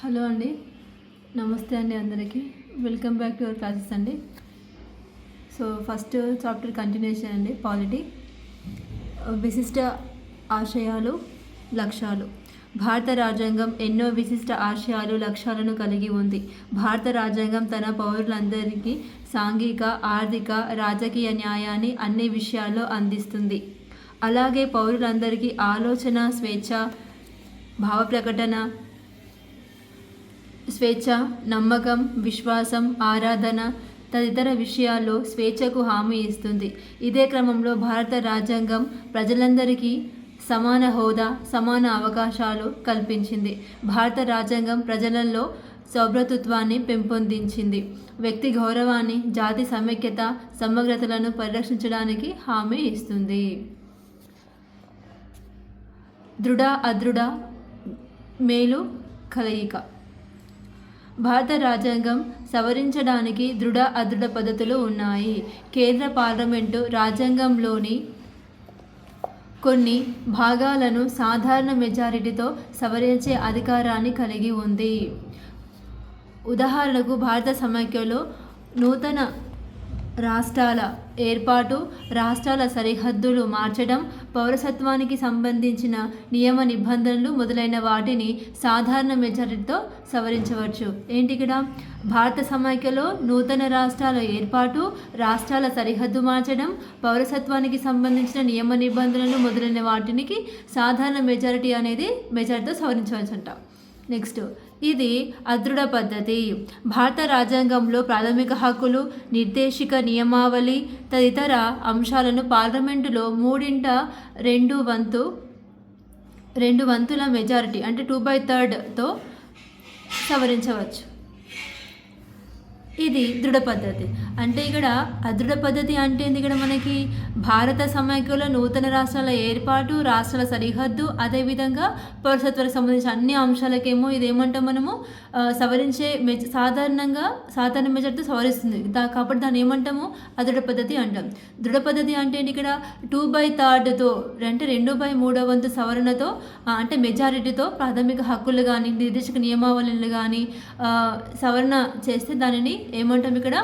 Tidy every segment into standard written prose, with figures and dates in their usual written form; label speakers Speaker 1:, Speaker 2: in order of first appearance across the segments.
Speaker 1: Hello అండి, నమస్తే అండి అందరికీ. Welcome back to our classes అండి. సో ఫస్ట్ చాప్టర్ కంటిన్యూషన్ అండి, పాలిటీ. విశిష్ట ఆశయాలు, లక్ష్యాలు. భారత రాజ్యాంగం ఎన్నో విశిష్ట ఆశయాలు, లక్ష్యాలను కలిగి ఉంది. భారత రాజ్యాంగం తన పౌరులందరికీ సాంఘిక, ఆర్థిక, రాజకీయ న్యాయాన్ని అన్ని విషయాల్లో అందిస్తుంది. అలాగే పౌరులందరికీ ఆలోచన స్వేచ్ఛ, భావ ప్రకటన స్వేచ్ఛ, నమ్మకం, విశ్వాసం, ఆరాధన తదితర విషయాల్లో స్వేచ్ఛకు హామీ ఇస్తుంది. ఇదే క్రమంలో భారత రాజ్యాంగం ప్రజలందరికీ సమాన హోదా, సమాన అవకాశాలు కల్పించింది. భారత రాజ్యాంగం ప్రజలలో సౌభ్రతత్వాన్ని పెంపొందించింది. వ్యక్తి గౌరవాన్ని, జాతి సమైక్యత, సమగ్రతలను పరిరక్షించడానికి హామీ ఇస్తుంది. దృఢ అదృఢ మేలు కలయిక. భారత రాజ్యాంగం సవరించడానికి దృఢ అదృఢ పద్ధతులు ఉన్నాయి. కేంద్ర పార్లమెంటు రాజ్యాంగంలోని కొన్ని భాగాలను సాధారణ మెజారిటీతో సవరించే అధికారాన్ని కలిగి ఉంది. ఉదాహరణకు భారత సమైక్యలో నూతన రాష్ట్రాల ఏర్పాటు, రాష్ట్రాల సరిహద్దులు మార్చడం, పౌరసత్వానికి సంబంధించిన నియమ నిబంధనలు మొదలైన వాటిని సాధారణ మెజారిటీతో సవరించవచ్చు. ఏంటి ఇక్కడ? భారత సమైక్యలో నూతన రాష్ట్రాల ఏర్పాటు, రాష్ట్రాల సరిహద్దు మార్చడం, పౌరసత్వానికి సంబంధించిన నియమ నిబంధనలు మొదలైన వాటికి సాధారణ మెజారిటీతో సవరించవచ్చు అంట. నెక్స్ట్, ఇది అదృఢ పద్ధతి. భారత రాజ్యాంగంలో ప్రాథమిక హక్కులు, నిర్దేశిక నియమావళి తదితర అంశాలను పార్లమెంటులో 2/2 వంతుల మెజారిటీ అంటే 2/3తో సవరించవచ్చు. ఇది దృఢ పద్ధతి. అంటే ఇక్కడ అదృఢ పద్ధతి అంటే ఇక్కడ మనకి భారత సమైక్యలో నూతన రాష్ట్రాల ఏర్పాటు, రాష్ట్రాల సరిహద్దు, అదేవిధంగా పౌరసత్వానికి సంబంధించిన అన్ని అంశాలకేమో ఇదేమంటాం మనము సవరించే సాధారణ మెజార్టీతో సవరిస్తుంది. కాబట్టి దాన్ని ఏమంటాము? అదృఢ పద్ధతి అంటాం. దృఢ పద్ధతి అంటే ఇక్కడ 2/3తో అంటే 2/3 వంతు సవరణతో అంటే మెజారిటీతో ప్రాథమిక హక్కులు కానీ, నిర్దేశక నియమావళులు కానీ సవరణ చేస్తే దానిని ఏమంటాం? ఇక్కడ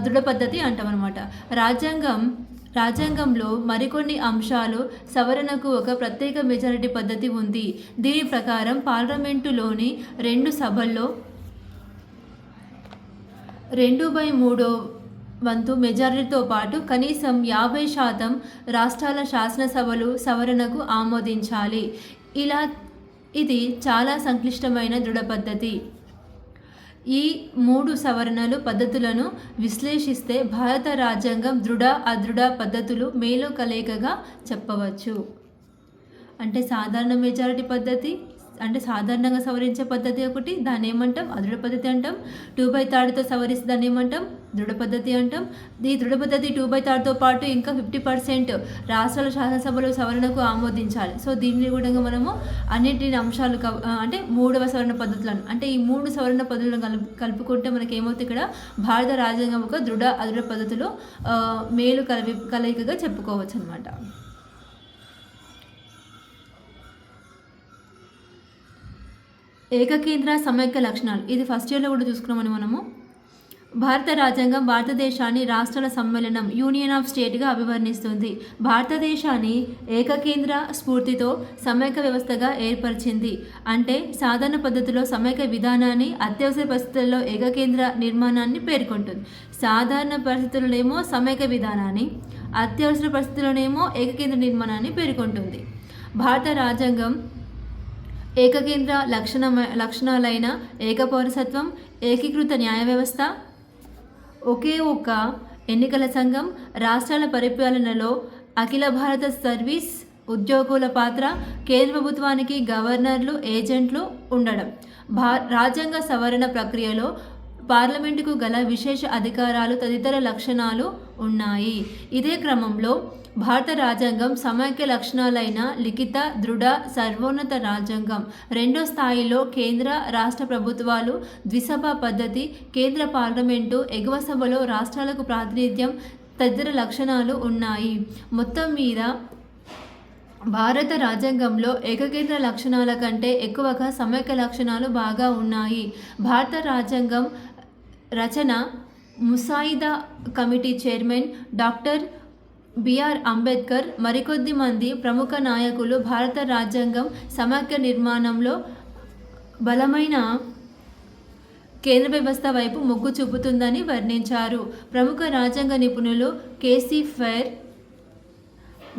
Speaker 1: దృఢ పద్ధతి అంటాం అనమాట. రాజ్యాంగంలో మరికొన్ని అంశాలు సవరణకు ఒక ప్రత్యేక మెజారిటీ పద్ధతి ఉంది. దీని ప్రకారం పార్లమెంటులోని 2 సభల్లో 2/3 వంతు మెజారిటీతో పాటు కనీసం 50% రాష్ట్రాల శాసనసభలు సవరణకు ఆమోదించాలి. ఇది చాలా సంక్లిష్టమైన దృఢ పద్ధతి. ఈ 3 సవరణలు పద్ధతులను విశ్లేషిస్తే భారత రాజ్యాంగం దృఢ అదృఢ పద్ధతులు మేలు కలయికగా చెప్పవచ్చు. అంటే సాధారణ మెజారిటీ పద్ధతి అంటే సాధారణంగా సవరించే పద్ధతి ఒకటి, దాన్ని ఏమంటాం? అదృఢ పద్ధతి అంటాం. 2/3తో సవరిస్తే దాన్ని ఏమంటాం? దృఢ పద్ధతి అంటాం. ఈ దృఢ పద్ధతి 2/3తో పాటు ఇంకా 50% రాష్ట్రాల శాసనసభలు సవరణకు ఆమోదించాలి. సో దీన్ని కూడా మనము అన్నింటిని అంశాలు అంటే 3వ సవరణ పద్ధతులను అంటే ఈ 3 సవరణ పద్ధతులను కలుపుకుంటే మనకి ఏమవుతుంది? ఇక్కడ భారత రాజ్యాంగం ఒక దృఢ అదృఢ పద్ధతిలో మేలు కలయికగా చెప్పుకోవచ్చు అనమాట. ఏకకేంద్ర సమైక్య లక్షణాలు. ఇది ఫస్ట్ ఇయర్లో కూడా చూసుకున్నామని మనము. భారత రాజ్యాంగం భారతదేశాన్ని రాష్ట్రాల సమ్మేళనం యూనియన్ ఆఫ్ స్టేట్గా అభివర్ణిస్తుంది. భారతదేశాన్ని ఏకకేంద్ర స్ఫూర్తితో సమైక్య వ్యవస్థగా ఏర్పరిచింది. అంటే సాధారణ పద్ధతిలో సమైక్య విధానాన్ని, అత్యవసర పరిస్థితుల్లో ఏకకేంద్ర నిర్మాణాన్ని పేర్కొంటుంది. సాధారణ పరిస్థితుల్లోనేమో సమైక్య విధానాన్ని, అత్యవసర పరిస్థితుల్లోనేమో ఏకకేంద్ర నిర్మాణాన్ని పేర్కొంటుంది. భారత రాజ్యాంగం ఏకకేంద్ర లక్షణాలైన ఏకపౌరసత్వం, ఏకీకృత న్యాయ వ్యవస్థ, ఒకే ఒక్క ఎన్నికల సంఘం, రాష్ట్రాల పరిపాలనలో అఖిల భారత సర్వీస్ ఉద్యోగుల పాత్ర, కేంద్ర ప్రభుత్వానికి గవర్నర్లు, ఏజెంట్లు ఉండడం, రాజ్యాంగ సవరణ ప్రక్రియలో పార్లమెంటుకు గల విశేష అధికారాలు తదితర లక్షణాలు ఉన్నాయి. ఇదే క్రమంలో భారత రాజ్యాంగం సమైక్య లక్షణాలైన లిఖిత, దృఢ, సర్వోన్నత రాజ్యాంగం, 2వ స్థాయిలో కేంద్ర రాష్ట్ర ప్రభుత్వాలు, ద్విసభ పద్ధతి, కేంద్ర పార్లమెంటు, ఎగువ సభలో రాష్ట్రాలకు ప్రాతినిధ్యం తదితర లక్షణాలు ఉన్నాయి. మొత్తం మీద భారత రాజ్యాంగంలో ఏకకేంద్ర లక్షణాల కంటే ఎక్కువగా సమైక్య లక్షణాలు బాగా ఉన్నాయి. భారత రాజ్యాంగం రచన ముసాయిదా committee chairman doctor BR Ambedkar మరికొద్ది మంది ప్రముఖ నాయకులు భారత రాజ్యాంగం సమైక్య నిర్మాణంలో బలమైన కేంద్ర వ్యవస్థ వైపు మొగ్గు చూపుతుందని వర్ణించారు. ప్రముఖ రాజ్యాంగ నిపుణులు కేసీ ఫెర్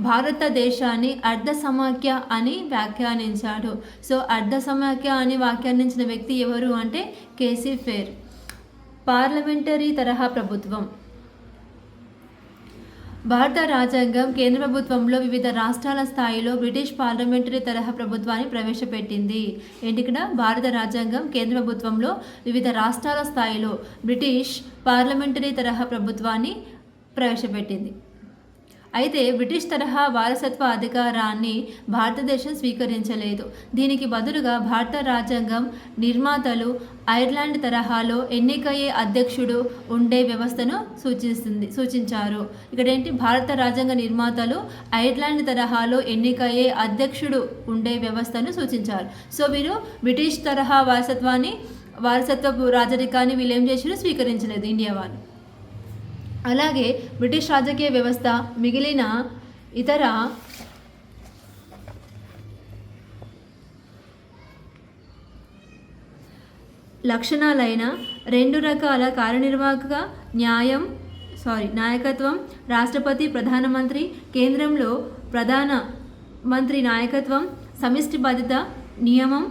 Speaker 1: భారతదేశాన్ని అర్ధ సమాఖ్య అని వ్యాఖ్యానించాడు. సో అర్ధ సమాఖ్య అని వ్యాఖ్యానించిన వ్యక్తి ఎవరు అంటే కేసీ ఫెర్. పార్లమెంటరీ తరహా ప్రభుత్వం. భారత రాజ్యాంగం కేంద్ర ప్రభుత్వంలో వివిధ రాష్ట్రాల స్థాయిలో బ్రిటిష్ పార్లమెంటరీ తరహా ప్రభుత్వాన్ని ప్రవేశపెట్టింది. ఏంటి ఇక్కడ? భారత రాజ్యాంగం కేంద్ర ప్రభుత్వంలో వివిధ రాష్ట్రాల స్థాయిలో బ్రిటిష్ పార్లమెంటరీ తరహా ప్రభుత్వాన్ని ప్రవేశపెట్టింది. అయితే బ్రిటిష్ తరహా వారసత్వ అధికారాన్ని భారతదేశం స్వీకరించలేదు. దీనికి బదులుగా భారత రాజ్యాంగం నిర్మాతలు ఐర్లాండ్ తరహాలో ఎన్నికయ్యే అధ్యక్షుడు ఉండే వ్యవస్థను సూచించారు. ఇక్కడేంటి? భారత రాజ్యాంగ నిర్మాతలు ఐర్లాండ్ తరహాలో ఎన్నికయ్యే అధ్యక్షుడు ఉండే వ్యవస్థను సూచించారు. సో వీరు బ్రిటిష్ తరహా వారసత్వపు రాజరికాన్ని వీళ్ళు ఏం చేసారు? స్వీకరించలేదు ఇండియా వాళ్ళు. అలాగే బ్రిటిష్ రాజకీయ వ్యవస్థ మిగిలిన ఇతర లక్షణాలైన 2 రకాల కార్యనిర్వాహక నాయకత్వం, రాష్ట్రపతి, ప్రధానమంత్రి, కేంద్రంలో ప్రధాన మంత్రి నాయకత్వం, సమిష్టి బాధ్యత నియమం,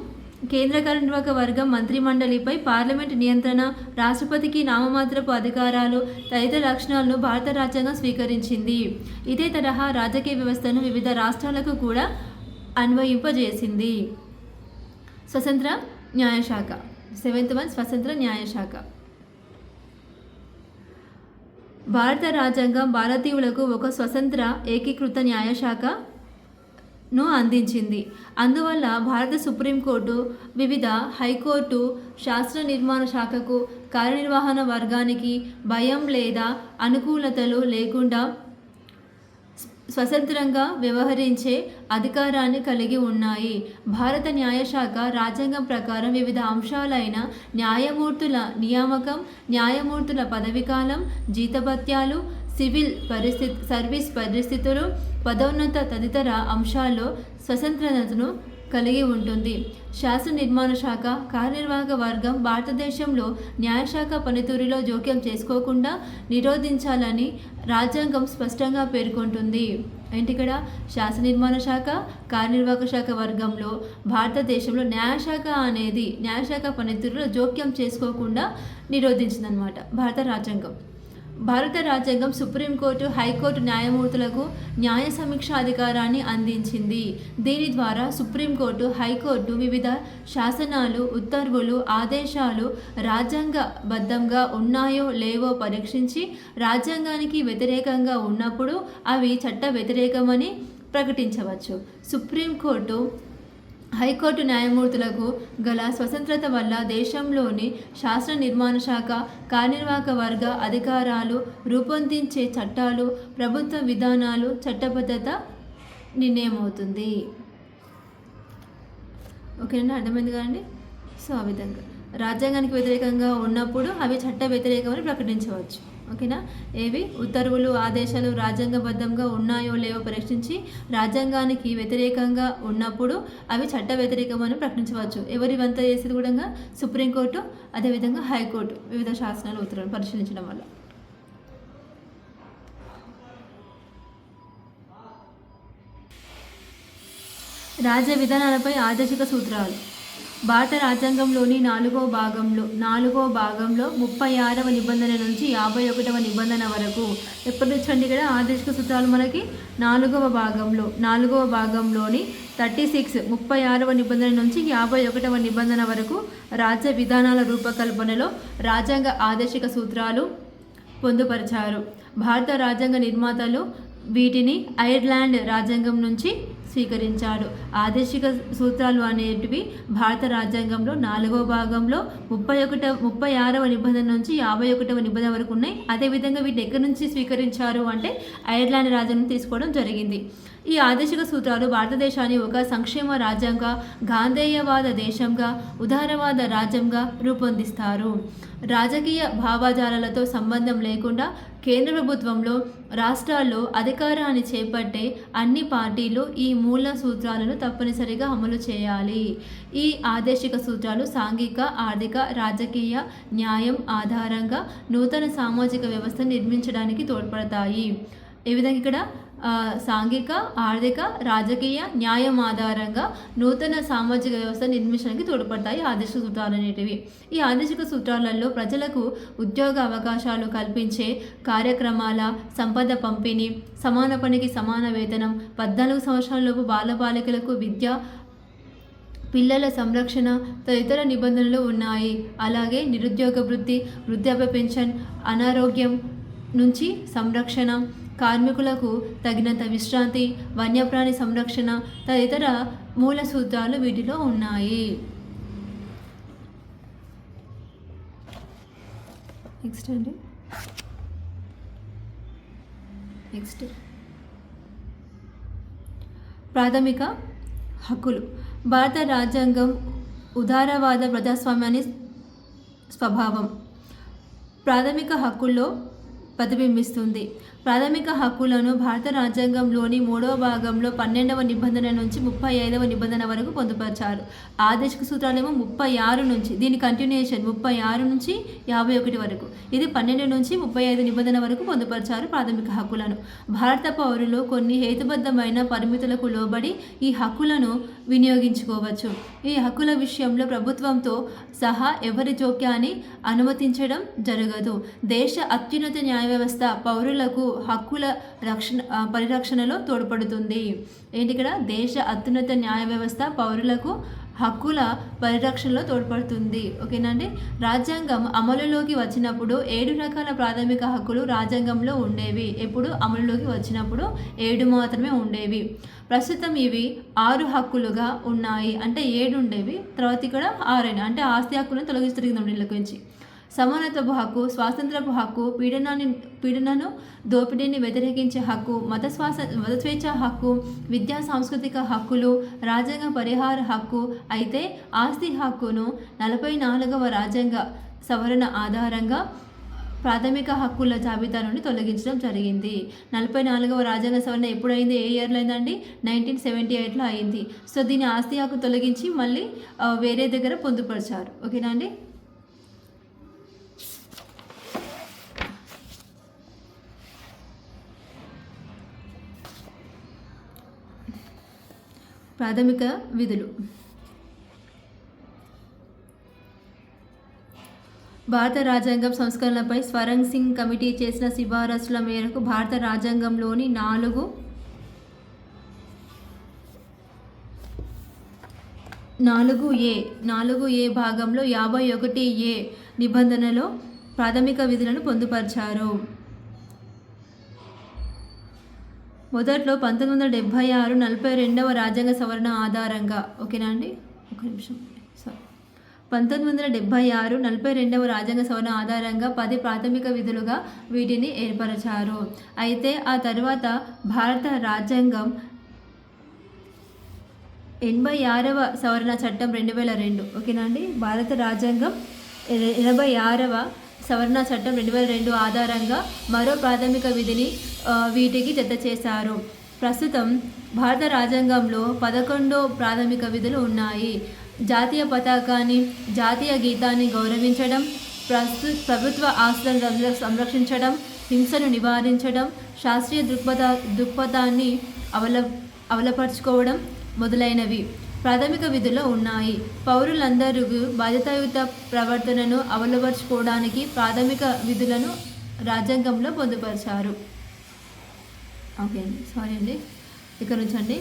Speaker 1: కేంద్ర కార్యనిర్వాహక వర్గం, మంత్రిమండలిపై పార్లమెంట్ నియంత్రణ, రాష్ట్రపతికి నామమాత్రపు అధికారాలు తదితర లక్షణాలను భారత రాజ్యాంగం స్వీకరించింది. ఇదే తరహా రాజకీయ వ్యవస్థను వివిధ రాష్ట్రాలకు కూడా అన్వయింపజేసింది. స్వతంత్ర న్యాయశాఖ. 7th వన్ స్వతంత్ర న్యాయశాఖ. భారత రాజ్యాంగం భారతీయులకు ఒక స్వతంత్ర ఏకీకృత న్యాయశాఖను అందించింది. అందువల్ల భారత సుప్రీంకోర్టు, వివిధ హైకోర్టు, శాస్త్ర నిర్మాణ శాఖకు, కార్యనిర్వహణ వర్గానికి భయం లేదా అనుకూలతలు లేకుండా స్వతంత్రంగా వ్యవహరించే అధికారాన్ని కలిగి ఉన్నాయి. భారత న్యాయశాఖ రాజ్యాంగం ప్రకారం వివిధ అంశాలైన న్యాయమూర్తుల నియామకం, న్యాయమూర్తుల పదవీకాలం, జీతభత్యాలు, సివిల్ సర్వీస్ పరిస్థితులు, పదోన్నత తదితర అంశాల్లో స్వతంత్రతను కలిగి ఉంటుంది. శాస్త్ర నిర్మాణ శాఖ, కార్యనిర్వాహక వర్గం భారతదేశంలో న్యాయశాఖ పనితీరులో జోక్యం చేసుకోకుండా నిరోధించాలని రాజ్యాంగం స్పష్టంగా పేర్కొంటుంది. ఏంటి ఇక్కడ? శాస్త్ర నిర్మాణ శాఖ, కార్యనిర్వాహక శాఖ వర్గంలో భారతదేశంలో న్యాయశాఖ పనితీరులో జోక్యం చేసుకోకుండా నిరోధించిందనమాట భారత రాజ్యాంగం. భారత రాజ్యాంగం సుప్రీంకోర్టు, హైకోర్టు న్యాయమూర్తులకు న్యాయ సమీక్ష అధికారాన్ని అందించింది. దీని ద్వారా సుప్రీంకోర్టు, హైకోర్టు వివిధ శాసనాలు, ఉత్తర్వులు, ఆదేశాలు రాజ్యాంగబద్ధంగా ఉన్నాయో లేవో పరీక్షించి రాజ్యాంగానికి వ్యతిరేకంగా ఉన్నప్పుడు అవి చట్ట వ్యతిరేకమని ప్రకటించవచ్చు. సుప్రీంకోర్టు, హైకోర్టు న్యాయమూర్తులకు గల స్వతంత్రత వల్ల దేశంలోని శాస్త్ర నిర్మాణ శాఖ, కార్యనిర్వాహక వర్గ అధికారాలు, రూపొందించే చట్టాలు, ప్రభుత్వ విధానాలు చట్టబద్ధత నిర్ణయమవుతుంది. ఓకేనండి, అర్థమైంది కదండి. సో ఆ విధంగా రాజ్యాంగానికి వ్యతిరేకంగా ఉన్నప్పుడు అవి చట్ట వ్యతిరేకమని ప్రకటించవచ్చు. ఓకేనా? ఏవి? ఉత్తర్వులు, ఆదేశాలు రాజ్యాంగబద్ధంగా ఉన్నాయో లేవో పరీక్షించి రాజ్యాంగానికి వ్యతిరేకంగా ఉన్నప్పుడు అవి చట్ట వ్యతిరేకమని ప్రకటించవచ్చు. ఎవరివంతా చేసేది కూడా సుప్రీంకోర్టు, అదేవిధంగా హైకోర్టు వివిధ శాసనాలు, ఉత్తర్వులు పరిశీలించడం వల్ల. రాజ్య విధానాలపై ఆదేశిక సూత్రాలు. భారత రాజ్యాంగంలోని 4వ భాగంలో 36వ నిబంధన నుంచి 51వ నిబంధన వరకు ఎప్పటి నుంచి అండి ఇక్కడ ఆదేశిక సూత్రాలు మనకి 4వ భాగంలోని 36 36వ నిబంధన నుంచి 51వ నిబంధన వరకు రాజ్య విధానాల రూపకల్పనలో రాజ్యాంగ ఆదేశిక సూత్రాలు పొందుపరిచారు. భారత రాజ్యాంగ నిర్మాతలు వీటిని ఐర్లాండ్ రాజ్యాంగం నుంచి స్వీకరించాడు. ఆదేశిక సూత్రాలు అనేటివి భారత రాజ్యాంగంలో 4వ భాగంలో 36వ నిబంధన నుంచి 51వ నిబంధన వరకు ఉన్నాయి. అదేవిధంగా వీటిని ఎక్కడి నుంచి స్వీకరించారు అంటే ఐర్లాండ్ రాజ్యాంగం తీసుకోవడం జరిగింది. ఈ ఆదేశిక సూత్రాలు భారతదేశాన్ని ఒక సంక్షేమ రాజ్యంగా, గాంధేయవాద దేశంగా, ఉదారవాద రాజ్యంగా రూపొందిస్తారు. రాజకీయ భావజాలాలతో సంబంధం లేకుండా కేంద్ర ప్రభుత్వంలో, రాష్ట్రాల్లో అధికారాన్ని చేపట్టే అన్ని పార్టీలు ఈ మూల సూత్రాలను తప్పనిసరిగా అమలు చేయాలి. ఈ ఆదేశిక సూత్రాలు సాంఘిక, ఆర్థిక, రాజకీయ న్యాయం ఆధారంగా నూతన సామాజిక వ్యవస్థను నిర్మించడానికి తోడ్పడతాయి. ఈ విధంగా ఇక్కడ సాంఘిక, ఆర్థిక, రాజకీయ న్యాయం ఆధారంగా నూతన సామాజిక వ్యవస్థ నిర్మించడానికి తోడ్పడతాయి ఆదేశిక సూత్రాలు అనేటివి. ఈ ఆదేశిక సూత్రాలలో ప్రజలకు ఉద్యోగ అవకాశాలు కల్పించే కార్యక్రమాల, సంపద పంపిణీ, సమాన పనికి సమాన వేతనం, 14 సంవత్సరాలలోపు బాలబాలికలకు విద్య, పిల్లల సంరక్షణ తదితర నిబంధనలు ఉన్నాయి. అలాగే నిరుద్యోగ వృత్తి, వృద్ధాప్య పెన్షన్, అనారోగ్యం నుంచి సంరక్షణ, కార్మికులకు తగినంత విశ్రాంతి, వన్యప్రాణి సంరక్షణ తదితర మూల సూత్రాలు వీటిలో ఉన్నాయి. నెక్స్ట్ ప్రాథమిక హక్కులు. భారత రాజ్యాంగం ఉదారవాద ప్రజాస్వామ్యాన్ని స్వభావం ప్రాథమిక హక్కుల్లో ప్రతిబింబిస్తుంది. ప్రాథమిక హక్కులను భారత రాజ్యాంగంలోని 3వ భాగంలో 12వ నిబంధన నుంచి 35వ నిబంధన వరకు పొందుపరిచారు. ఆదేశిక సూత్రాలేమో 36 నుంచి, దీని కంటిన్యూషన్ 36 నుంచి 51 వరకు, ఇది 12 నుంచి 35 నిబంధన వరకు పొందుపరిచారు ప్రాథమిక హక్కులను. భారత పౌరులు కొన్ని హేతుబద్ధమైన పరిమితులకు లోబడి ఈ హక్కులను వినియోగించుకోవచ్చు. ఈ హక్కుల విషయంలో ప్రభుత్వంతో సహా ఎవరి జోక్యాన్ని అనుమతించడం జరగదు. దేశ అత్యున్నత న్యాయ వ్యవస్థ పౌరులకు హక్కుల పరిరక్షణలో తోడ్పడుతుంది. ఏంటి ఇక్కడ? దేశ అత్యున్నత న్యాయ వ్యవస్థ పౌరులకు హక్కుల పరిరక్షణలో తోడ్పడుతుంది. ఓకేనండి. రాజ్యాంగం అమలులోకి వచ్చినప్పుడు 7 రకాల ప్రాథమిక హక్కులు రాజ్యాంగంలో ఉండేవి. ఎప్పుడు అమలులోకి వచ్చినప్పుడు 7 మాత్రమే ఉండేవి. ప్రస్తుతం ఇవి 6 హక్కులుగా ఉన్నాయి. అంటే 7 ఉండేవి, తర్వాత ఇక్కడ 6 అంటే ఆస్తి హక్కులను తొలగిస్తుంది వీళ్ళ గురించి. సమానత్వపు హక్కు, స్వాతంత్రపు హక్కు, పీడనను దోపిడీని వ్యతిరేకించే హక్కు, మత స్వేచ్ఛ హక్కు, విద్యా సాంస్కృతిక హక్కులు, రాజ్యాంగ పరిహార హక్కు. అయితే ఆస్తి హక్కును 44వ రాజ్యాంగ సవరణ ఆధారంగా ప్రాథమిక హక్కుల జాబితా నుండి తొలగించడం జరిగింది. 44వ రాజ్యాంగ సవరణ ఎప్పుడైంది? ఏ ఇయర్లో అయిందండి? 1978లో అయింది. సో దీని ఆస్తి హక్కు తొలగించి మళ్ళీ వేరే దగ్గర పొందుపరిచారు. ఓకేనా అండి. ప్రాథమిక విధులు. భారత రాజ్యాంగం సంస్కరణలపై స్వరంగ్ సింగ్ కమిటీ చేసిన సిఫారసుల మేరకు భారత రాజ్యాంగంలోని 4A భాగంలో 51A నిబంధనలో ప్రాథమిక విధులను పొందుపరిచారు. మొదట్లో 1976 42వ రాజ్యాంగ సవరణ ఆధారంగా, ఓకేనా అండి, ఒక నిమిషం, 1976 42వ రాజ్యాంగ సవరణ ఆధారంగా 10 ప్రాథమిక విధులుగా వీటిని ఏర్పరిచారు. అయితే ఆ తర్వాత భారత రాజ్యాంగం 86వ సవరణ చట్టం 2002, ఓకేనా అండి, భారత రాజ్యాంగం 86వ సవరణ చట్టం 2002 ఆధారంగా మరో ప్రాథమిక విధిని వీటికి జత చేశారు. ప్రస్తుతం భారత రాజ్యాంగంలో 11 ప్రాథమిక విధులు ఉన్నాయి. జాతీయ పతాకాన్ని, జాతీయ గీతాన్ని గౌరవించడం, ప్రభుత్వ ఆస్తులను సంరక్షించడం, హింసను నివారించడం, శాస్త్రీయ దృక్పథాన్ని అవలపరుచుకోవడం మొదలైనవి ప్రాథమిక విధుల్లో ఉన్నాయి. పౌరులందరూ బాధ్యతాయుత ప్రవర్తనను అవలపరుచుకోవడానికి ప్రాథమిక విధులను రాజ్యాంగంలో పొందుపరిచారు. ఓకే అండి, సారీ అండి, ఇక్కడ నుంచి అండి.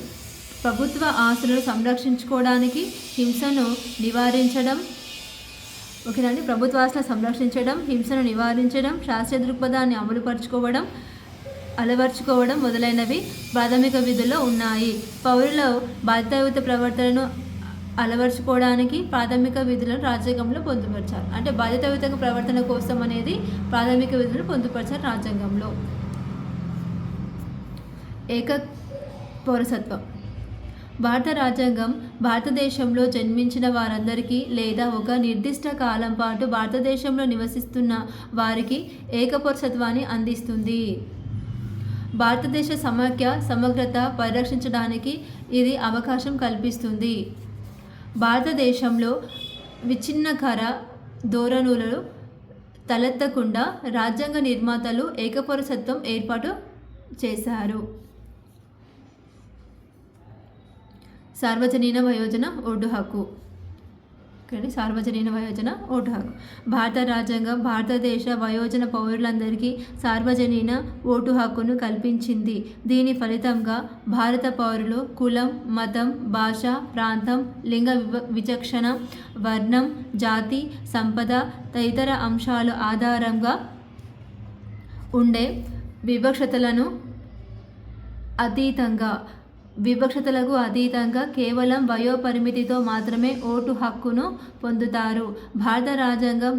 Speaker 1: ప్రభుత్వ ఆస్తులను సంరక్షించుకోవడానికి, హింసను నివారించడం, ఓకేనండి, ప్రభుత్వ ఆస్తులను సంరక్షించడం, హింసను నివారించడం, శాస్త్రీయ దృక్పథాన్ని అలవర్చుకోవడం మొదలైనవి ప్రాథమిక విధుల్లో ఉన్నాయి. పౌరుల బాధ్యతాయుత ప్రవర్తనను అలవర్చుకోవడానికి ప్రాథమిక విధులను రాజ్యాంగంలో పొందుపరిచారు. అంటే బాధ్యతాయుత ప్రవర్తన కోసం అనేది ప్రాథమిక విధులను పొందుపరిచారు రాజ్యాంగంలో. పౌరసత్వం. భారత రాజ్యాంగం భారతదేశంలో జన్మించిన వారందరికీ లేదా ఒక నిర్దిష్ట కాలం పాటు భారతదేశంలో నివసిస్తున్న వారికి ఏకపౌరసత్వాన్ని అందిస్తుంది. భారతదేశ సమగ్రత పరిరక్షించడానికి ఇది అవకాశం కల్పిస్తుంది. భారతదేశంలో విచ్ఛిన్నకర ధోరణులు తలెత్తకుండా రాజ్యాంగ నిర్మాతలు ఏకపౌరసత్వం ఏర్పాటు చేశారు. సార్వజనీన వయోజన ఓటు హక్కు. సార్వజనీన వయోజన ఓటు హక్కు. భారత రాజ్యాంగం భారతదేశ వయోజన పౌరులందరికీ సార్వజనీన ఓటు హక్కును కల్పించింది. దీని ఫలితంగా భారత పౌరులు కులం, మతం, భాష, ప్రాంతం, లింగ విచక్షణ, వర్ణం, జాతి, సంపద తదితర అంశాల ఆధారంగా ఉండే వివక్షతలకు అతీతంగా కేవలం వయోపరిమితితో మాత్రమే ఓటు హక్కును పొందుతారు. భారత రాజ్యాంగం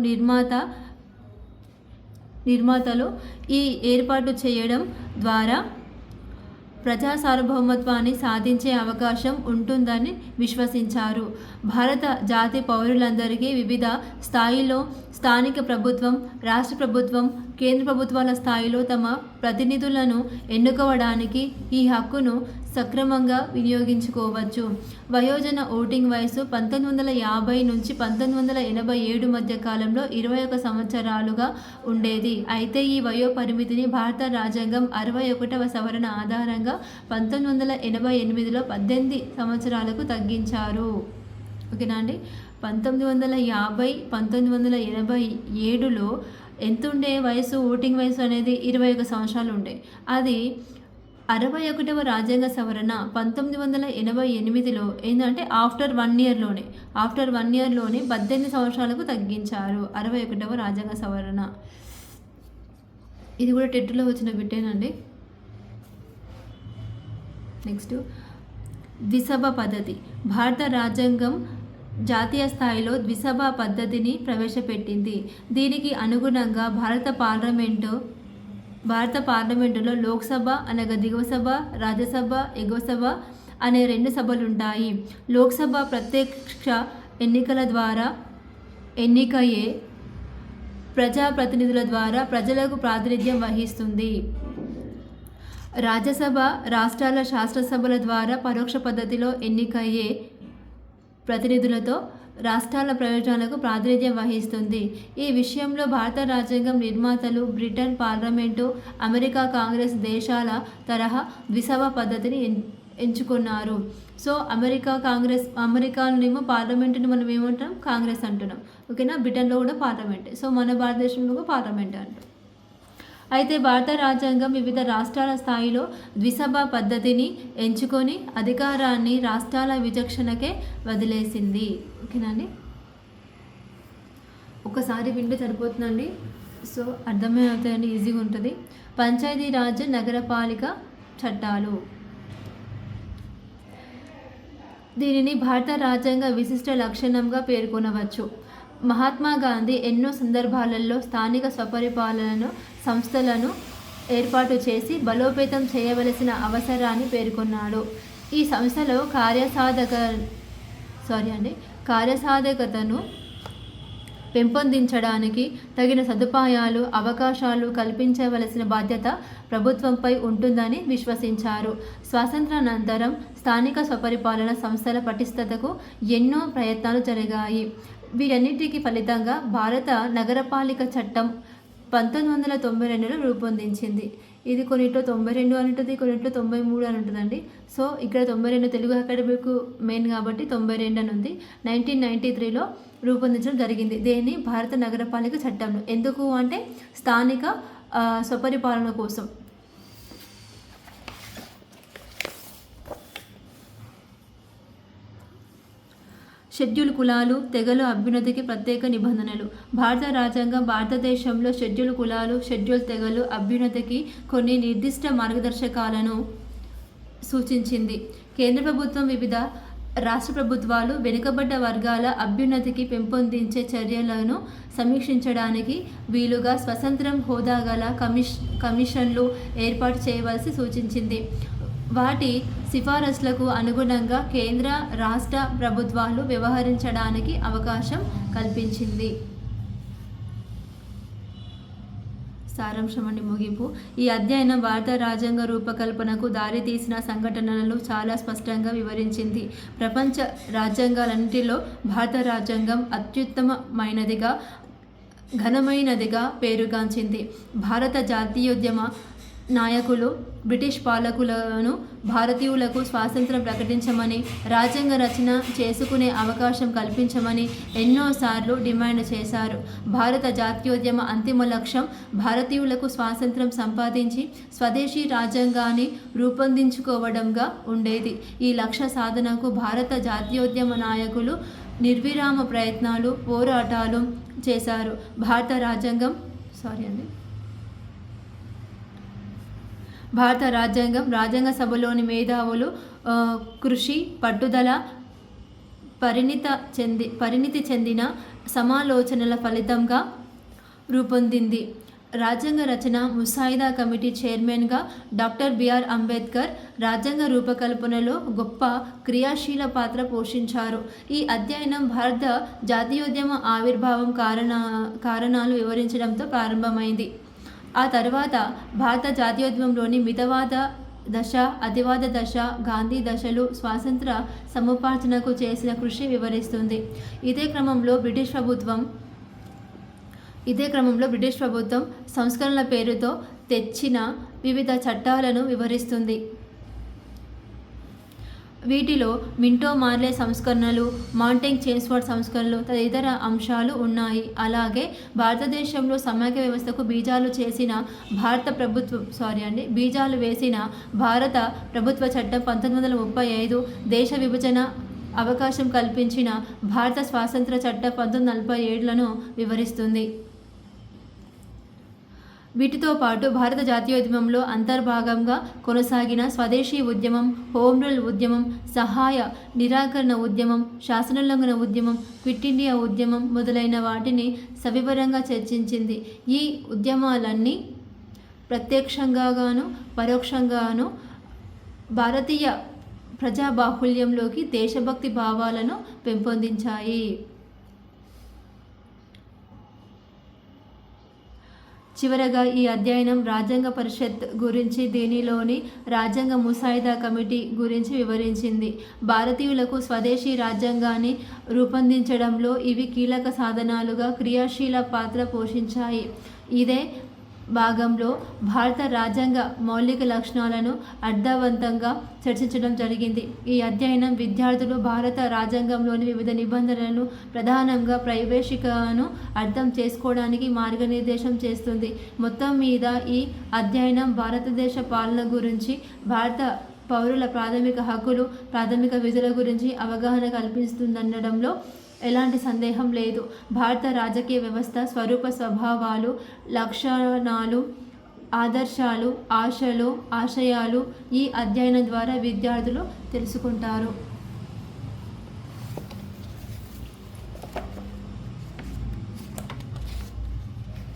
Speaker 1: నిర్మాతలు ఈ ఏర్పాటు చేయడం ద్వారా ప్రజా సార్వభౌమత్వాన్ని సాధించే అవకాశం ఉంటుందని విశ్వసించారు. భారత జాతి పౌరులందరికీ వివిధ స్థాయిలో స్థానిక ప్రభుత్వం, రాష్ట్ర ప్రభుత్వం, కేంద్ర ప్రభుత్వాల స్థాయిలో తమ ప్రతినిధులను ఎన్నుకోవడానికి ఈ హక్కును సక్రమంగా వినియోగించుకోవచ్చు. వయోజన ఓటింగ్ వయసు 1950 నుంచి 1987 మధ్య కాలంలో 21 సంవత్సరాలుగా ఉండేది. అయితే ఈ వయో పరిమితిని భారత రాజ్యాంగం 61వ సవరణ ఆధారంగా 1988లో 18 సంవత్సరాలకు తగ్గించారు. ఓకేనా అండి. 1950, 1987లో ఎంత ఉండే వయసు, ఓటింగ్ వయసు అనేది 21 సంవత్సరాలు ఉండే. అది 61వ రాజ్యాంగ సవరణ 1988లో ఏంటంటే ఆఫ్టర్ 1 ఇయర్లోనే 18 సంవత్సరాలకు తగ్గించారు. 61వ రాజ్యాంగ సవరణ. ఇది కూడా టెట్లో వచ్చిన బిట్టేనండి. నెక్స్ట్ ద్విసభ పద్ధతి. భారత రాజ్యాంగం జాతీయ స్థాయిలో ద్విసభ పద్ధతిని ప్రవేశపెట్టింది. దీనికి అనుగుణంగా భారత పార్లమెంటులో లోక్సభ అనగా దిగువ సభ, రాజ్యసభ ఎగువ సభ అనే 2 సభలుంటాయి. లోక్సభ ప్రత్యక్ష ఎన్నికల ద్వారా ఎన్నికయ్యే ప్రజాప్రతినిధుల ద్వారా ప్రజలకు ప్రాతినిధ్యం వహిస్తుంది. రాజ్యసభ రాష్ట్రాల శాసనసభల ద్వారా పరోక్ష పద్ధతిలో ఎన్నికయ్యే ప్రతినిధులతో రాష్ట్రాల ప్రయోజనాలకు ప్రాతినిధ్యం వహిస్తుంది. ఈ విషయంలో భారత రాజ్యాంగం నిర్మాతలు బ్రిటన్ పార్లమెంటు, అమెరికా కాంగ్రెస్ దేశాల తరహా ద్విసభ పద్ధతిని ఎంచుకున్నారు. సో అమెరికానేమో పార్లమెంటుని మనం ఏమంటాం, కాంగ్రెస్ అంటున్నాం. ఓకేనా. బ్రిటన్లో కూడా పార్లమెంటే. సో మన భారతదేశంలో కూడా పార్లమెంట్ అంటాం. అయితే భారత రాజ్యాంగం వివిధ రాష్ట్రాల స్థాయిలో ద్విసభ పద్ధతిని ఎంచుకొని అధికారాన్ని రాష్ట్రాల విచక్షణకే వదిలేసింది. ఓకేనండి. ఒకసారి వింటే సరిపోతుందండి. సో అర్థమవుతాయండి, ఈజీగా ఉంటుంది. పంచాయతీరాజ్ నగరపాలిక చట్టాలు. దీనిని భారత రాజ్యాంగ విశిష్ట లక్షణంగా పేర్కొనవచ్చు. మహాత్మా గాంధీ ఎన్నో సందర్భాలలో స్థానిక స్వపరిపాలన సంస్థలను ఏర్పాటు చేసి బలోపేతం చేయవలసిన అవసరాన్ని పేర్కొన్నాడు. ఈ సంస్థలో కార్యసాధకతను పెంపొందించడానికి తగిన సదుపాయాలు, అవకాశాలు కల్పించవలసిన బాధ్యత ప్రభుత్వంపై ఉంటుందని విశ్వసించారు. స్వాతంత్రానంతరం స్థానిక స్వపరిపాలన సంస్థల పటిష్టతకు ఎన్నో ప్రయత్నాలు జరిగాయి. వీటన్నిటికీ ఫలితంగా భారత నగరపాలిక చట్టం 1992లో రూపొందించింది. ఇది కొన్నిట్లో 92 అని ఉంటుంది, కొన్నిట్లో 93 అని ఉంటుందండి. సో ఇక్కడ 92 తెలుగు అకాడమిక్ మెయిన్ కాబట్టి 92 అని ఉంది. 1993లో రూపొందించడం జరిగింది. దీన్ని భారత నగరపాలిక చట్టం. ఎందుకు అంటే స్థానిక స్వపరిపాలన కోసం. షెడ్యూల్ కులాలు, తెగల అభ్యున్నతికి ప్రత్యేక నిబంధనలు. భారత రాజ్యాంగం భారతదేశంలో షెడ్యూల్ కులాలు, షెడ్యూల్ తెగలు అభ్యున్నతికి కొన్ని నిర్దిష్ట మార్గదర్శకాలను సూచించింది. కేంద్ర ప్రభుత్వం, వివిధ రాష్ట్ర ప్రభుత్వాలు వెనుకబడ్డ వర్గాల అభ్యున్నతికి పెంపొందించే చర్యలను సమీక్షించడానికి వీలుగా స్వతంత్రం హోదా గల కమిషన్లు ఏర్పాటు చేయవలసి సూచించింది. వాటి సిఫారసులకు అనుగుణంగా కేంద్ర రాష్ట్ర ప్రభుత్వాలు వ్యవహరించడానికి అవకాశం కల్పించింది. సారాంశం అండి, ముగింపు. ఈ అధ్యయనం భారత రాజ్యాంగ రూపకల్పనకు దారితీసిన సంఘటనలను చాలా స్పష్టంగా వివరించింది. ప్రపంచ రాజ్యాంగాలన్నింటిలో భారత రాజ్యాంగం అత్యుత్తమమైనదిగా, ఘనమైనదిగా పేరుగాంచింది. భారత జాతీయోద్యమ నాయకులు బ్రిటిష్ పాలకులను భారతీయులకు స్వాతంత్రం ప్రకటించమని, రాజ్యాంగ రచన చేసుకునే అవకాశం కల్పించమని ఎన్నోసార్లు డిమాండ్ చేశారు. భారత జాతీయోద్యమ అంతిమ లక్ష్యం భారతీయులకు స్వాతంత్రం సంపాదించి స్వదేశీ రాజ్యాంగాన్ని రూపొందించుకోవడంగా ఉండేది. ఈ లక్ష్య సాధనకు భారత జాతీయోద్యమ నాయకులు నిర్విరామ ప్రయత్నాలు, పోరాటాలు చేశారు. భారత రాజ్యాంగ సభలోని మేధావులు కృషి, పట్టుదల, పరిణితి చెందిన సమాలోచనల ఫలితంగా రూపొందింది. రాజ్యాంగ రచన ముసాయిదా కమిటీ చైర్మన్గా డాక్టర్ బిఆర్ అంబేద్కర్ రాజ్యాంగ రూపకల్పనలో గొప్ప క్రియాశీల పాత్ర పోషించారు. ఈ అధ్యయనం భారత జాతీయోద్యమ ఆవిర్భావం కారణాలు వివరించడంతో ప్రారంభమైంది. ఆ తర్వాత భారత జాతీయోద్యమంలోని మితవాద దశ, అతివాద దశ, గాంధీ దశలు, స్వాతంత్ర సముపార్జనకు చేసిన కృషి వివరిస్తుంది. ఇదే క్రమంలో బ్రిటిష్ ప్రభుత్వం సంస్కరణల పేరుతో తెచ్చిన వివిధ చట్టాలను వివరిస్తుంది. వీటిలో మింటో మార్లే సంస్కరణలు, మాంటేగ్ చేమ్స్ఫోర్డ్ సంస్కరణలు తదితర అంశాలు ఉన్నాయి. అలాగే భారతదేశంలో సమైక్య వ్యవస్థకు బీజాలు వేసిన భారత ప్రభుత్వ చట్టం 1935, దేశ విభజన అవకాశం కల్పించిన భారత స్వాతంత్ర చట్టం 1947లను వివరిస్తుంది. వీటితో పాటు భారత జాతీయోద్యమంలో అంతర్భాగంగా కొనసాగిన స్వదేశీ ఉద్యమం, హోమ్ రూల్ ఉద్యమం, సహాయ నిరాకరణ ఉద్యమం, శాసనోల్లంఘన ఉద్యమం, క్విట్ ఇండియా ఉద్యమం మొదలైన వాటిని సవివరంగా చర్చించింది. ఈ ఉద్యమాలన్నీ ప్రత్యక్షంగాను పరోక్షంగాను భారతీయ ప్రజాబాహుల్యంలోకి దేశభక్తి భావాలను పెంపొందించాయి. చివరగా ఈ అధ్యయనం రాజ్యాంగ పరిషత్ గురించి, దీనిలోని రాజ్యాంగ ముసాయిదా కమిటీ గురించి వివరించింది. భారతీయులకు స్వదేశీ రాజ్యాంగాన్ని రూపొందించడంలో ఇవి కీలక సాధనాలుగా క్రియాశీల పాత్ర పోషించాయి. ఇదే భాగంలో భారత రాజ్యాంగ మౌలిక లక్షణాలను అర్థవంతంగా చర్చించడం జరిగింది. ఈ అధ్యయనం విద్యార్థులు భారత రాజ్యాంగంలోని వివిధ నిబంధనలను, ప్రధానంగా ప్రవేశికను అర్థం చేసుకోవడానికి మార్గనిర్దేశం చేస్తుంది. మొత్తం మీద ఈ అధ్యయనం భారతదేశ పాలన గురించి, భారత పౌరుల ప్రాథమిక హక్కులు, ప్రాథమిక విధుల గురించి అవగాహన కల్పిస్తుందనడంలో ఎలాంటి సందేహం లేదు. భారత రాజకీయ వ్యవస్థ స్వరూప, స్వభావాలు, లక్షణాలు, ఆదర్శాలు, ఆశయాలు ఈ అధ్యయనం ద్వారా విద్యార్థులు తెలుసుకుంటారు.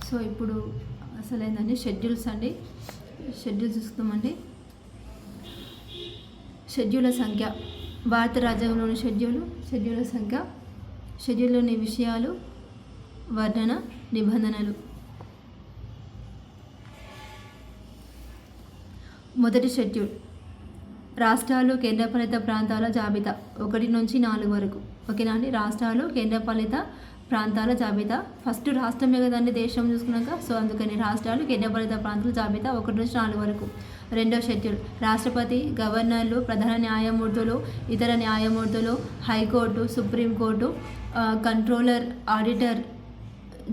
Speaker 1: సో ఇప్పుడు అసలైందండి షెడ్యూల్స్ చూస్తామండి. షెడ్యూళ్ళ సంఖ్య, భారత రాజ్యాంగంలోని షెడ్యూళ్ళ సంఖ్య, షెడ్యూల్లోని విషయాలు, వర్ణన, నిబంధనలు. మొదటి షెడ్యూల్ రాష్ట్రాలు, కేంద్రపాలిత ప్రాంతాల జాబితా 1 నుంచి 4 వరకు. ఓకేనా అండి. రాష్ట్రాలు, కేంద్రపాలిత ప్రాంతాల జాబితా. ఫస్ట్ రాష్ట్రమే కదండి దేశం చూసుకున్నాక, సో అందుకని రాష్ట్రాలు, కేంద్రపాలిత ప్రాంతాల జాబితా 1 నుంచి 4 వరకు. రెండో షెడ్యూల్ రాష్ట్రపతి, గవర్నర్లు, ప్రధాన న్యాయమూర్తులు, ఇతర న్యాయమూర్తులు, high court, supreme court, controller, auditor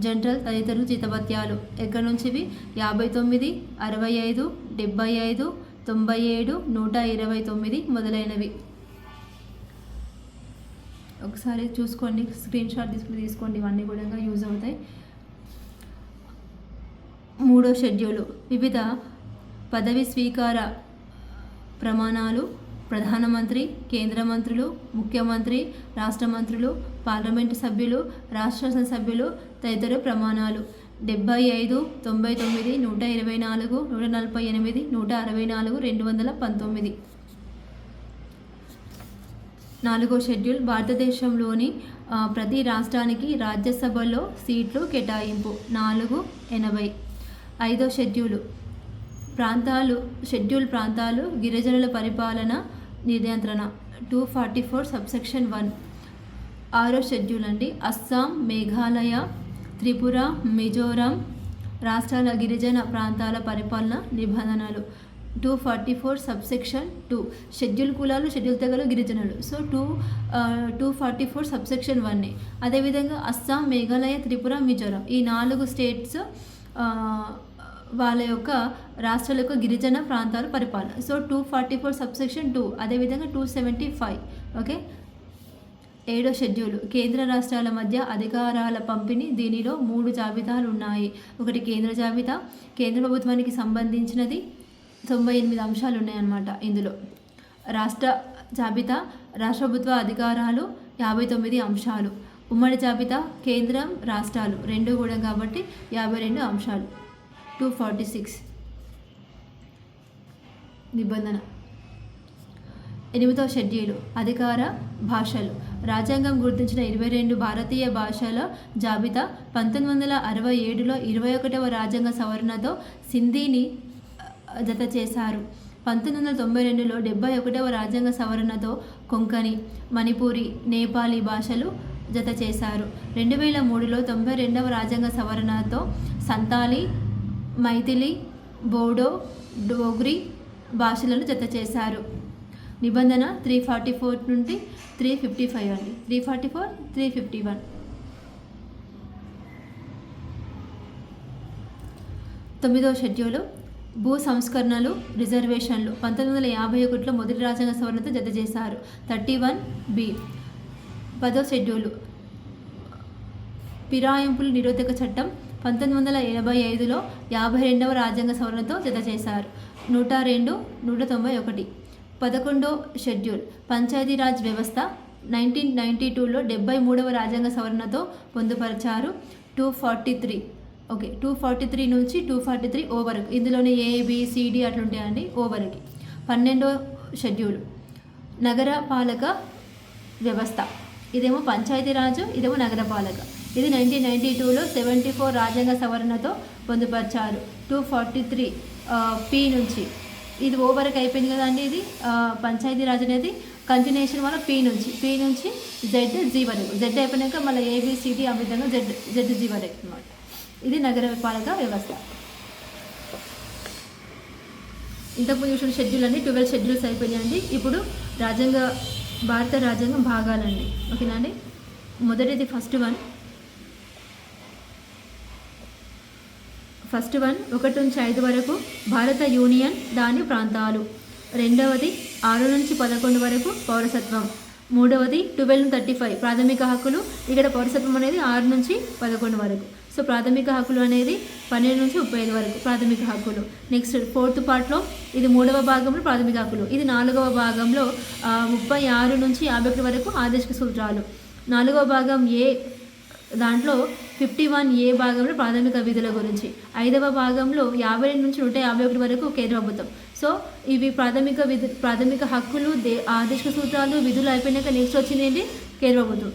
Speaker 1: general తదితరులు జీతభత్యాలు. ఎక్కడి నుంచి ఇవి 59, 65, 75, 97, 129 మొదలైనవి. ఒకసారి చూసుకోండి, స్క్రీన్ షాట్ తీసుకోండి, ఇవన్నీ కూడా యూజ్ అవుతాయి. మూడో షెడ్యూలు వివిధ పదవి స్వీకార ప్రమాణాలు, ప్రధానమంత్రి, కేంద్ర మంత్రులు, ముఖ్యమంత్రి, రాష్ట్ర మంత్రులు, పార్లమెంటు సభ్యులు, రాష్ట్ర సభ్యులు తదితర ప్రమాణాలు. 75, 99, 124, 148, 164, 219. 4వ షెడ్యూల్ భారతదేశంలోని ప్రతి రాష్ట్రానికి రాజ్యసభలో సీట్లు కేటాయింపు 480. 5వ షెడ్యూల్ ప్రాంతాలు గిరిజనుల పరిపాలన నియంత్రణ 244 సబ్సెక్షన్ 1. 6వ షెడ్యూల్ అండి అస్సాం, మేఘాలయ, త్రిపుర, మిజోరాం రాష్ట్రాల గిరిజన ప్రాంతాల పరిపాలన నిబంధనలు 244 సబ్సెక్షన్ 2. షెడ్యూల్ కులాలు, షెడ్యూల్ తెగలు, గిరిజనులు. So 244 subsection 1. అదేవిధంగా అస్సాం, మేఘాలయ, త్రిపుర, మిజోరాం ఈ 4 స్టేట్స్ వాళ్ళ యొక్క రాష్ట్రాల యొక్క గిరిజన ప్రాంతాల పరిపాలన. So 244 subsection 2. అదేవిధంగా 275. ఓకే. 7వ షెడ్యూల్ కేంద్ర రాష్ట్రాల మధ్య అధికారాల పంపిణీ. దీనిలో 3 జాబితాలు ఉన్నాయి. ఒకటి కేంద్ర జాబితా, కేంద్ర ప్రభుత్వానికి సంబంధించినది 98 అంశాలు ఉన్నాయన్నమాట. ఇందులో రాష్ట్ర జాబితా, రాష్ట్ర ప్రభుత్వ అధికారాలు 59 అంశాలు. ఉమ్మడి జాబితా కేంద్రం, రాష్ట్రాలు 2 కూడా కాబట్టి 52 అంశాలు. 246 నిబంధన. 8వ షెడ్యూల్ అధికార భాషలు. రాజ్యాంగం గుర్తించిన 22 భారతీయ భాషల జాబితా 1967లో 21వ రాజ్యాంగ సవరణతో సింధీని జత చేశారు. 1992లో 71వ రాజ్యాంగ సవరణతో కొంకణి, మణిపూరి, నేపాలీ భాషలు జత చేశారు. 2003లో 92వ రాజ్యాంగ సవరణతో సంతాలి, మైథిలి, బోడో, డోగ్రీ భాషలను జత చేశారు. నిబంధన 344 నుండి 355 అండి. 344, 351. 9వ షెడ్యూలు భూ సంస్కరణలు, రిజర్వేషన్లు 1951లో మొదటి రాజ్యాంగ సవరణతో జత చేశారు. 31B. 10వ షెడ్యూలు ఫిరాయింపుల నిరోధక చట్టం 1985లో 52వ రాజ్యాంగ సవరణతో జత చేశారు. 102, 191. 11వ షెడ్యూల్ పంచాయతీరాజ్ వ్యవస్థ 1992లో 73వ రాజ్యాంగ సవరణతో పొందుపరిచారు. 243. ఓకే. 243 నుంచి 243 ఓ వరకు. ఇందులోనే ABCD అట్లుంటాయండి ఓ వరకు. 12వ షెడ్యూల్ నగర పాలక వ్యవస్థ. ఇదేమో పంచాయతీరాజు, ఇదేమో నగరపాలక. ఇది 1992లో 74 రాజ్యాంగ సవరణతో పొందుపరిచారు. 243P నుంచి ఇది ఓ వరకు అయిపోయింది కదండి. ఇది పంచాయతీరాజ్ అనేది కంటిన్యూషన్ వల్ల P నుంచి ZG వరకు. Z అయిపోయినాక మళ్ళీ ABCD ఆ విధంగా ZG వరకు అన్నమాట. ఇది నగరపాలక వ్యవస్థ. ఇంతకుముందు చూసిన షెడ్యూల్ అండి 12 షెడ్యూల్స్ అయిపోయినాయండి. ఇప్పుడు భారత రాజ్యాంగం భాగాలండి. ఓకేనా అండి. మొదటిది ఫస్ట్ వన్ 1 నుంచి 5 వరకు భారత యూనియన్, దాని ప్రాంతాలు. 2వది 6 నుంచి 11 వరకు పౌరసత్వం. 3వది 1235 ప్రాథమిక హక్కులు. ఇక్కడ పౌరసత్వం అనేది 6 నుంచి 11 వరకు. సో ప్రాథమిక హక్కులు అనేది 12 నుంచి 35 వరకు ప్రాథమిక హక్కులు. నెక్స్ట్ 4th పార్ట్లో ఇది 3వ భాగంలో ప్రాథమిక హక్కులు. ఇది 4వ భాగంలో 36 నుంచి 51 వరకు ఆదేశిక సూత్రాలు. 4వ భాగం దాంట్లో 51A భాగంలో ప్రాథమిక విధుల గురించి. 5వ భాగంలో 52 నుంచి 151 వరకు కేంద్ర ప్రభుత్వం. సో ఇవి ప్రాథమిక హక్కులు, ఆదేశిక సూత్రాలు, విధులు అయిపోయినాక నెక్స్ట్ వచ్చింది ఏంటి కేంద్ర ప్రభుత్వం.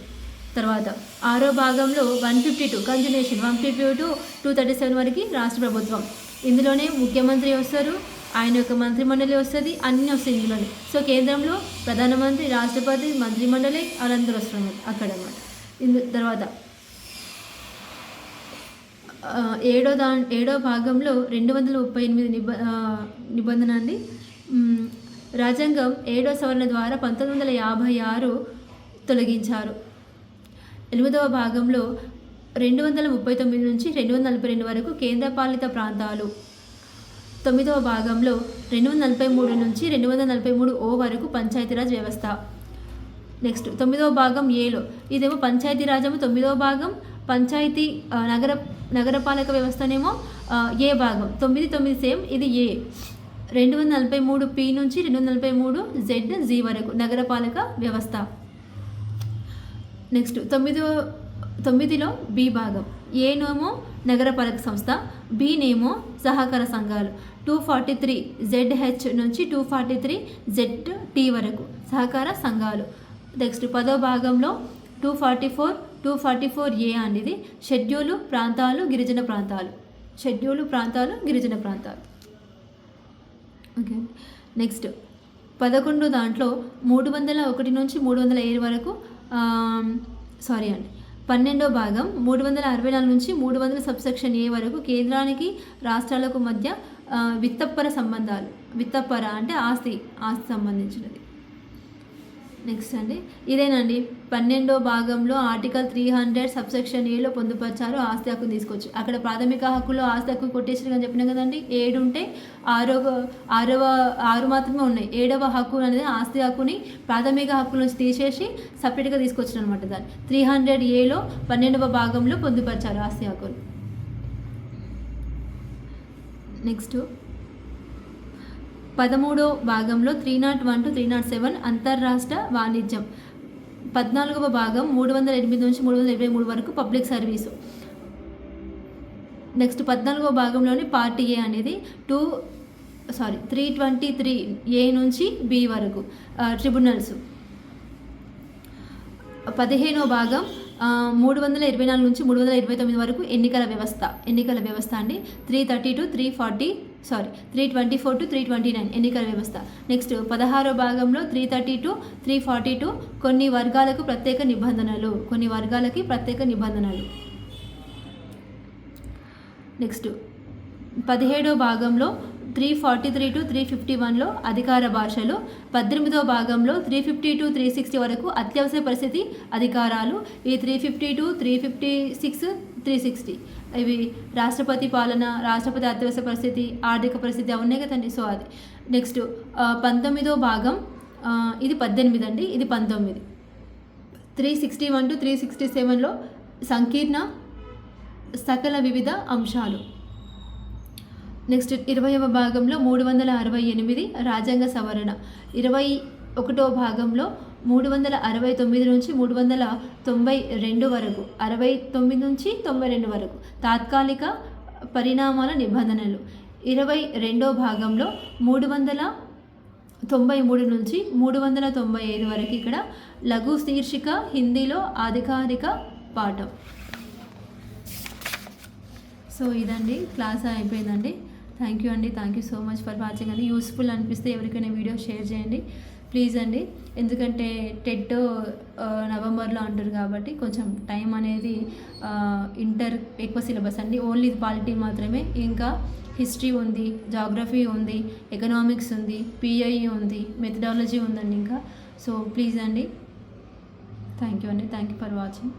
Speaker 1: తర్వాత 6వ భాగంలో 152 కంటిన్యూషన్ 152 to 237 వరకు రాష్ట్ర ప్రభుత్వం. ఇందులోనే ముఖ్యమంత్రి వస్తారు, ఆయన యొక్క మంత్రిమండలి వస్తుంది, అన్నీ వస్తాయి ఇందులోనే. సో కేంద్రంలో ప్రధానమంత్రి, రాష్ట్రపతి, మంత్రిమండలి వాళ్ళందరూ వస్తున్నారు అక్కడ అన్నమాట. తర్వాత 7వ భాగంలో 238 నిబంధన అండి. రాజ్యాంగం 7వ సవరణ ద్వారా 1956 తొలగించారు. 8వ భాగంలో 239 నుంచి 242 వరకు కేంద్రపాలిత ప్రాంతాలు. 9వ భాగంలో 243 నుంచి 243O వరకు పంచాయతీరాజ్ వ్యవస్థ. నెక్స్ట్ 9వ భాగం Aలో ఇదేమో పంచాయతీరాజేమో 9వ భాగం, పంచాయతీ నగరపాలక వ్యవస్థనేమో ఏ భాగం. 9 సేమ్, ఇది A. 243P నుంచి 243ZG వరకు నగరపాలక వ్యవస్థ. నెక్స్ట్ 9లో బి భాగం. ఏనేమో నగరపాలక సంస్థ, బినేమో సహకార సంఘాలు. 243 ZH నుంచి 243 ZT వరకు సహకార సంఘాలు. నెక్స్ట్ 10వ భాగంలో 244A అనేది షెడ్యూలు ప్రాంతాలు గిరిజన ప్రాంతాలు. ఓకే. నెక్స్ట్ 11 దాంట్లో 301 నుంచి 307 వరకు 12వ భాగం 364 నుంచి 300 సబ్సెక్షన్ ఏ వరకు కేంద్రానికి రాష్ట్రాలకు మధ్య విత్తప్పర సంబంధాలు. విత్తప్పర అంటే ఆస్తి సంబంధించినది. నెక్స్ట్ అండి ఇదేనండి 12వ భాగంలో ఆర్టికల్ 300 సబ్సెక్షన్ ఏలో పొందుపరిచారు ఆస్తి హక్కును తీసుకొచ్చి. అక్కడ ప్రాథమిక హక్కులో ఆస్తి హక్కు కొట్టేసిన అని చెప్పినా కదండి. 7 ఉంటే 6 మాత్రమే ఉన్నాయి. 7వ హక్కు అనేది ఆస్తి హక్కుని ప్రాథమిక హక్కు నుంచి తీసేసి సపరేట్గా తీసుకొచ్చిన అనమాట. దాన్ని 300Aలో 12వ భాగంలో పొందుపరిచారు ఆస్తి హక్కును. నెక్స్ట్ 13వ భాగంలో 301 to 307 అంతర్రాష్ట్ర వాణిజ్యం. 14వ భాగం 308 నుంచి 323 వరకు పబ్లిక్ సర్వీసు. నెక్స్ట్ 14వ భాగంలోని పార్ట్ ఏ అనేది 323A నుంచి బి వరకు ట్రిబ్యునల్స్. 15వ భాగం 324 నుంచి 329 వరకు ఎన్నికల వ్యవస్థ అండి. 324 to 329 ఎన్నికల వ్యవస్థ. నెక్స్ట్ 16వ భాగంలో 330 to 342 కొన్ని వర్గాలకు ప్రత్యేక నిబంధనలు. నెక్స్ట్ 17వ భాగంలో 343 to 351లో అధికార భాషలు. 18వ భాగంలో 350 to 360 వరకు అత్యవసర పరిస్థితి అధికారాలు. ఈ 352, 356, 360 ఇవి రాష్ట్రపతి పాలన, రాష్ట్రపతి అత్యవసర పరిస్థితి, ఆర్థిక పరిస్థితి అవునే కదండి. సో అది. నెక్స్ట్ 19వ భాగం ఇది 18 అండి, ఇది 19. 361 to 367లో సంకీర్ణ సకల వివిధ అంశాలు. నెక్స్ట్ 20వ భాగంలో 368 రాజ్యాంగ సవరణ. 21వ భాగంలో 369 నుంచి 392 వరకు 69 నుంచి 92 వరకు తాత్కాలిక పరిణామాల నిబంధనలు. 22వ భాగంలో 393 నుంచి 395 వరకు ఇక్కడ లఘు శీర్షిక హిందీలో అధికారిక పాఠం. సో ఇదండి క్లాస్ అయిపోయిందండి. Thank you so much for watching అండి. యూస్ఫుల్ అనిపిస్తే ఎవరికైనా వీడియో షేర్ చేయండి ప్లీజ్ అండి. ఎందుకంటే టెట్ నవంబర్లో అంటారు కాబట్టి కొంచెం టైం అనేది ఇంటర్ ఎక్కువ సిలబస్ అండి. ఓన్లీ పాలిటీ మాత్రమే. ఇంకా హిస్టరీ ఉంది, జాగ్రఫీ ఉంది, ఎకనామిక్స్ ఉంది, పిఐ ఉంది, మెథడాలజీ ఉందండి ఇంకా. సో ప్లీజ్ అండి. Thank you for watching.